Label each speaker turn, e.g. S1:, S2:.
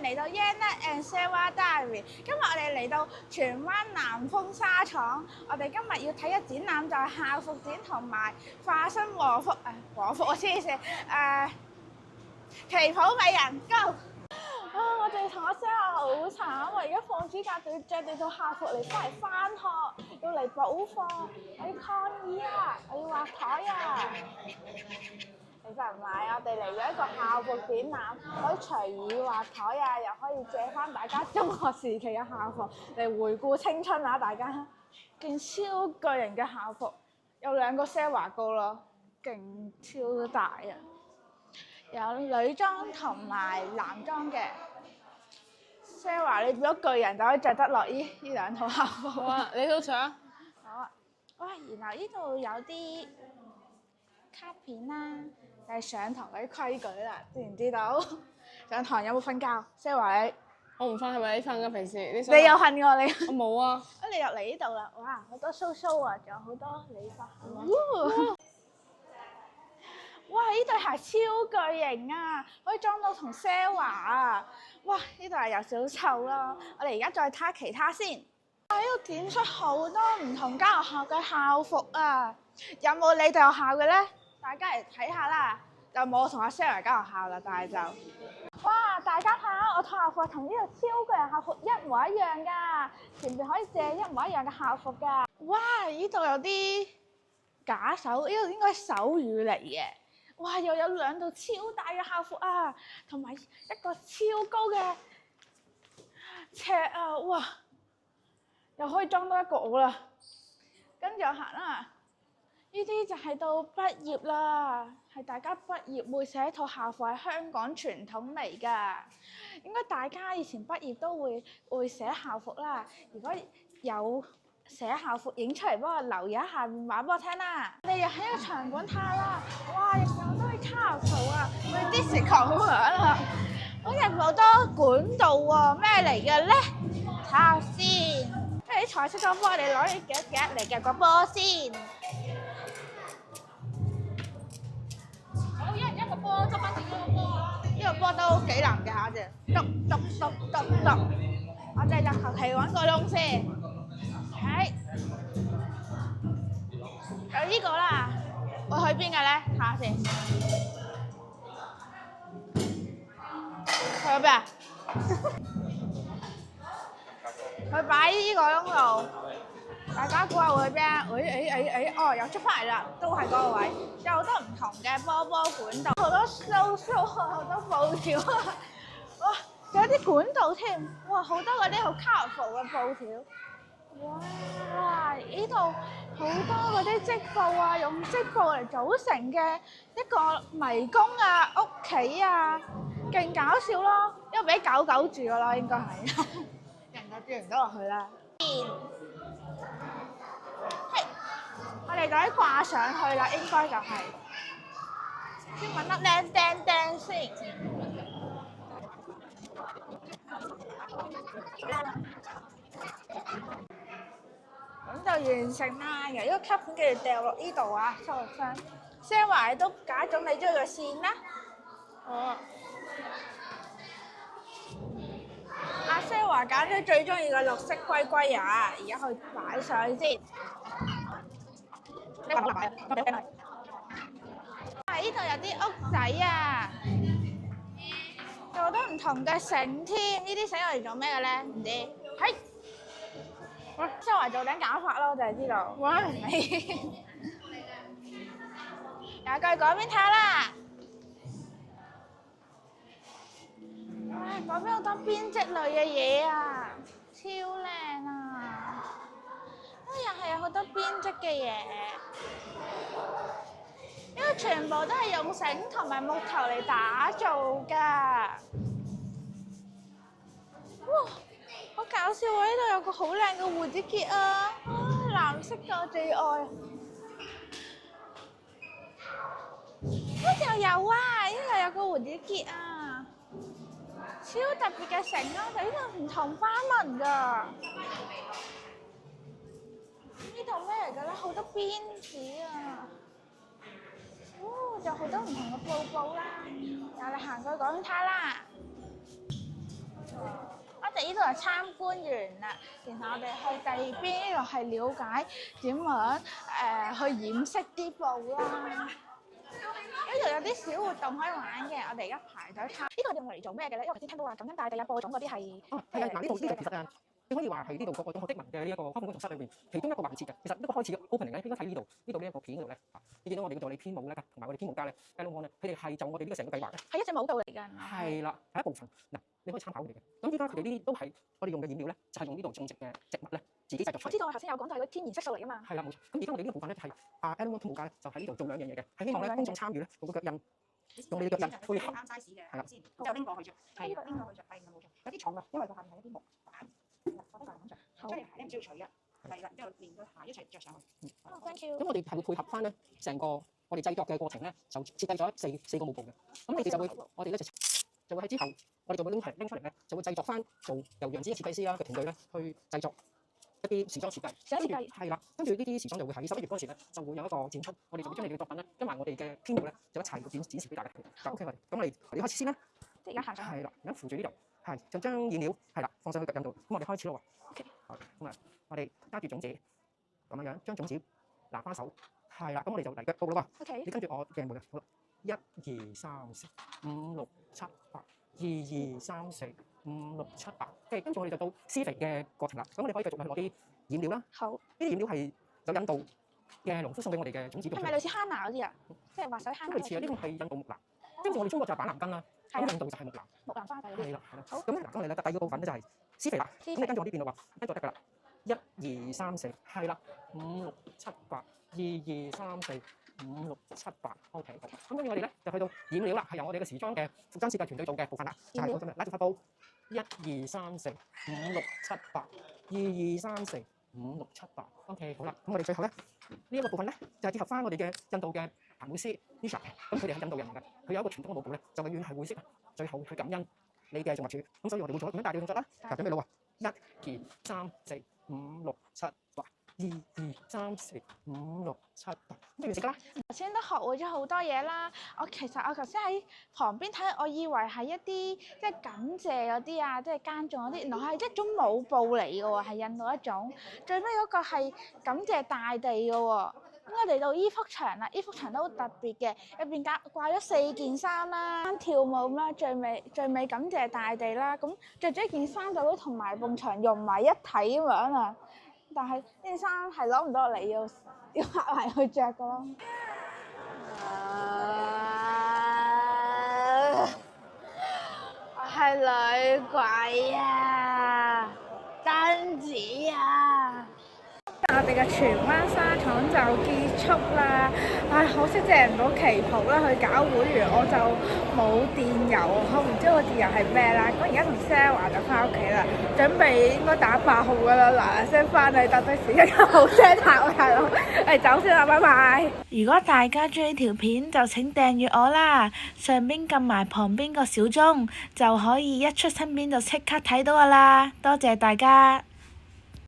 S1: 嚟到 Yanna and Sarah Diary。今日我哋嚟到荃灣南豐紗廠，我哋今日要睇嘅展覽就係校服展同埋化身和服我黐線旗袍美人 Go！ 我哋同阿 Sarah 好慘，我而家放暑假就要着你套校服嚟翻學，要嚟補課，我要抗議啊！我要畫台啊！其實唔係，我哋嚟咗一個校服展覽，可以隨意畫台啊，又可以借翻大家中學時期嘅校服嚟回顧青春啊！大家件超巨型嘅校服，有2個 Sarah 高咯，勁超大啊！有女裝同埋男裝嘅 Sarah， 你變咗巨人就可以着得落呢2套校服。
S2: 好啊，你都想？
S1: 好啊！哇，然後呢度有啲卡片啦，就係上堂嗰啲規矩啦，知唔知道？上堂有冇瞓覺 ？Sarah 你？
S2: 我唔瞓，係咪你瞓㗎？平時你
S1: 有瞓㗎你？
S2: 我冇啊！
S1: 你入嚟呢度啦，哇！好多須須啊，仲有好多理髮。哇！呢對鞋超巨型啊，可以裝到同 Sarah 啊！哇！呢對鞋有少少臭啦，我哋而家再睇下其他先。哇！呢度展出好多唔同間學校嘅校服啊！有冇你哋學校嘅咧？大家嚟睇下啦。就冇我同阿 Sarah 間學校啦，但係就哇！大家睇下我套校服同呢度超巨型校服一模一樣㗎，前邊可以借一模一樣嘅校服㗎。哇！呢度有啲假手，呢度應該係手語嚟嘅。哇！又有2套超大嘅校服啊，同埋一個超高嘅尺啊！哇！又可以裝多一個我啦。跟住我行啦，呢啲就係到畢業啦，係大家畢業會寫一套校服，係香港傳統嚟㗎。應該大家以前畢業都會寫校服啦。如果有寫校服影出嚟，幫我留言喺下面話俾我聽啦。我哋又喺個場館睇下啦。哇！入邊好多啲卡圖啊，好似 disco 咁樣啊。好似好多管道喎，咩嚟嘅咧？睇下先。不如啲彩色嗰波，我哋攞啲夾嚟夾個波先。好，一人一個波，執翻自己個波啊！呢個波都幾難嘅下啫，篤。我哋就求其揾個窿先。係，有呢個啦，我去邊嘅咧？睇下先。去咗邊啊？佢擺呢個窿度，大家估下會去邊啊？哦，又出翻嚟啦，都係嗰個位。有好多唔同嘅波管道，好多須好多布條啊！哇，仲有啲管道添，哇，好多嗰啲好 colourful 嘅布條。哇！呢度好多嗰啲織布啊，用織布嚟組成嘅一個迷宮啊、屋企啊，勁搞笑咯！因為俾狗住噶咯，應該係人就住唔到落去啦。係，我哋就可以掛上去啦，應該就係。先揾粒靚釘先。咁就完成啦！由呢個卡片繼續掉落呢度啊，收落箱。Sarah 都揀咗你中意嘅線啦。好啊。阿 Sarah 揀咗最中意嘅綠色龜啊，而家去擺上去先。呢度有啲屋仔啊，有好多唔同嘅繩添。呢啲繩我嚟做咩嘅咧？唔知。係。Sarah 做頂假髮咯，我就係知道。哇！又過去嗰邊睇下啦。哇！嗰邊好多編織類嘅嘢啊，超靚啊！又係有好多編織嘅嘢。呢個全部都係用繩同埋木頭嚟打造㗎。哇！好搞笑喎！呢度有個好靚嘅蝴蝶結啊，藍色嘅我最愛。呢度有啊，呢度有個蝴蝶結啊，超特別嘅繩啊！就呢度唔同花紋㗎。呢度咩嚟㗎咧？好多辮子啊！仲有好多唔同嘅布啦。又嚟行過去嗰邊睇啦。度就參觀完啦，然後我哋去第二邊，呢度係了解點樣去染色啲布啦。呢度有啲小活動可以玩嘅，我哋而家排隊參。呢個用嚟做咩嘅咧？因為我頭先聽到話感恩大地啊、播種嗰啲係。
S3: 係啊，嗱呢度其實啊，你可以話係呢度個中學的文嘅呢一個開放工作室裏邊其中一個環節嘅。其實一個開始嘅 opening 咧，應該睇呢度呢一個片嗰度咧，你見到我哋嘅助理編舞咧，同埋我哋編舞家咧 Alan 咧，佢哋係就我哋呢個成個計劃咧，
S1: 係一隻舞蹈嚟㗎。
S3: 係啦，係一部分。嗱，你可以參考佢哋嘅。咁依家佢哋呢啲都係我哋用嘅染料咧，就係用呢度種植嘅植物咧，自己製作出嚟。
S1: 我知道，我頭先有講到係嗰啲天然色素嚟㗎嘛。
S3: 係啦，冇錯。咁而家我哋呢個部分咧係阿 Alan 編舞家咧，就喺呢度做兩樣嘢嘅，係希望咧公眾參與咧，用個腳印。用你嘅腳印配合，
S4: 啱 size 嘅，
S3: 係啦，
S4: 先，咁就拎過去着，係拎過去着，係冇錯，有啲重㗎，因為佢下面係一啲木板，我覺得就係咁着，所以鞋咧唔需要除嘅，係啦，之後連對鞋一齊着上去。
S1: Thank you。
S3: 咁我哋係會配合翻咧成個我哋製作嘅過程咧，就設計咗四個舞步嘅。咁你哋就會，我哋咧就會喺之後，我哋就會拎出嚟咧，就會製作翻做由楊子嘅設計師啦嘅團隊咧去製作一啲時裝設計。
S1: 時裝設計
S3: 係啦，跟住呢啲時裝就會喺11月嗰時咧就會有一個展出，我哋就會將你哋嘅作品咧，跟埋我哋嘅編舞咧，就一齊展示俾大家。OK，咁我哋開始先啦。
S1: 即係而家行上去。
S3: 係啦，而家扶住呢度，係就將染料係啦放上去腳印度。咁我哋開始咯喎。
S1: OK。
S3: 好，咁啊，我哋揸住種子咁樣樣，將種子拿翻手。係啦，咁我哋就嚟腳步啦喎。
S1: OK。
S3: 你跟住我嘅步嘅，好啦，1、2、3、4、5、6、7、8。2、2、3、4、5、6、7、8。跟住我哋就到施肥嘅過程啦。咁我哋可以繼續去攞啲染料啦。
S1: 好。
S3: 呢啲染料係有印度嘅農夫送俾我哋嘅種子種。
S1: 係咪類似哈娜嗰啲啊？即係滑水哈娜。
S3: 類似啊，呢個係印度木蘭。跟住我哋中國就係板藍根啦，咁印度就係木蘭。
S1: 木蘭花仔嗰啲。
S3: 係啦，係啦。
S1: 好。
S3: 咁咧嗱，我哋咧第二個部分咧就係施肥啦。咁你跟住我呢邊咯喎，跟住得㗎啦。1、2、3、4，係啦。5、6、7、8。2、2、3、4、5、6、7、8。OK，好。咁跟住我哋咧就去到染料啦，係由我哋嘅時裝嘅服裝設計團隊做嘅部分啦。就係嗰種拉住塊布。1、2、3、4、5、6、7、8。2、2、3、4、5、6、7、8。OK，好啦。咁我哋最後咧呢一個部分咧就係結合翻我哋嘅印度嘅彈舞師 Nisha，咁佢哋係印度人嚟嘅，佢有一個傳統嘅舞步咧，就永遠係會識最後去感恩你嘅造物主。咁所以我哋會做一個咁樣大嘅動作啦。嗱，準備啦喎，1、2、3、4、5、6、7、8。2、2、3、4、5、6、7、8，咁完成啦。
S1: 頭先都學會咗好多嘢啦。我頭先喺旁邊睇，我以為係一啲即係感謝嗰啲啊，即係耕種嗰啲，原來係一種舞步嚟嘅喎，係印度一種。最尾嗰個係感謝大地嘅喎。咁我嚟到衣服場啦，衣服場都好特別嘅，入邊掛咗4件衫啦，跳舞啦，最尾感謝大地啦。咁着咗一件衫就會同埋埲牆融埋一體咁樣啊！但係呢件衫係攞唔到落嚟，要拍埋去着噶咯。我係女鬼啊，貞子啊！我哋嘅荃灣紗廠就結束啦，可惜借唔到旗袍啦，去搞會員我就冇電郵，我唔知個電郵係咩啦。咁而家同 Sarah 就翻屋企啦，準備應該打8號噶啦，嗱聲翻去搭的士，一陣好聲行我大佬，走先啦，拜拜！如果大家中意條片就請訂閱我啦，上邊撳埋旁邊個小鐘就可以一出新片就即刻睇到噶啦，多謝大家！